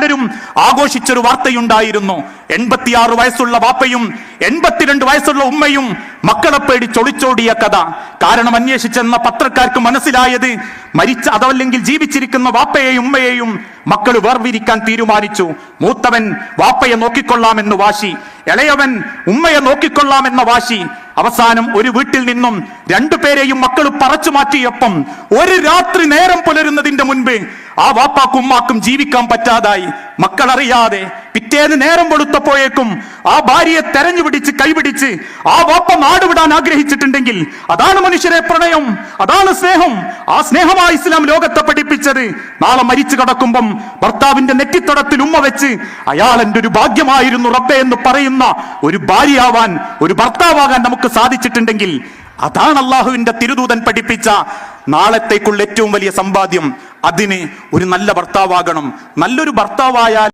പലരും ആഘോഷിച്ചൊരു വാർത്തയുണ്ടായിരുന്നു. 86 വയസ്സുള്ള വാപ്പയും 82 വയസ്സുള്ള ഉമ്മയും മക്കളെ പേടിച്ച് ഒളിച്ചോടിയ കഥ. കാരണം അന്വേഷിച്ചെന്ന പത്രക്കാർക്ക് മനസ്സിലായത് അതല്ലെങ്കിൽ ജീവിച്ചിരിക്കുന്ന വാപ്പയെയും ഉമ്മയെയും മക്കൾ വേർപിരിക്കാൻ തീരുമാനിച്ചു. മൂത്തവൻ വാപ്പയെ നോക്കിക്കൊള്ളാമെന്ന് വാശി, ഇളയവൻ ഉമ്മയെ നോക്കിക്കൊള്ളാമെന്ന വാശി. അവസാനം ഒരു വീട്ടിൽ നിന്നും 2 പേരെയും മക്കൾ പറിച്ചു മാറ്റിയപ്പം ഒരു രാത്രി നേരം പുലരുന്നതിന്റെ മുൻപ് ആ വാപ്പാക്കും ഉമ്മാക്കും ജീവിക്കാൻ പറ്റാതായി. മക്കളറിയാതെ പിറ്റേന്ന് നേരം വെളുത്തപ്പോഴേക്കും ആ ഭാര്യയെ തെരഞ്ഞുപിടിച്ച് കൈപിടിച്ച് ആ വാപ്പ നാടുവിടാൻ ആഗ്രഹിച്ചിട്ടുണ്ടെങ്കിൽ അതാണ് മനുഷ്യരെ പ്രണയം, അതാണ് സ്നേഹം. ആ സ്നേഹമായി ഇസ്ലാം ലോകത്തെ പഠിപ്പിച്ചത്. നാളെ മരിച്ചു കിടക്കുമ്പം ഭർത്താവിന്റെ നെറ്റിത്തടത്തിൽ ഉമ്മ വെച്ച് അയാൾ എന്റെ ഒരു ഭാഗ്യമായിരുന്നു റബ്ബേ എന്ന് പറയുന്ന ഒരു ഭാര്യയാവാൻ, ഒരു ഭർത്താവാകാൻ നമുക്ക് സാധിച്ചിട്ടുണ്ടെങ്കിൽ അതാണ് അള്ളാഹുവിന്റെ തിരുദൂതൻ പഠിപ്പിച്ച നാളത്തേക്കുള്ള ഏറ്റവും വലിയ സമ്പാദ്യം. അതിന് ഒരു നല്ല ഭർത്താവാകണം. നല്ലൊരു ഭർത്താവായാൽ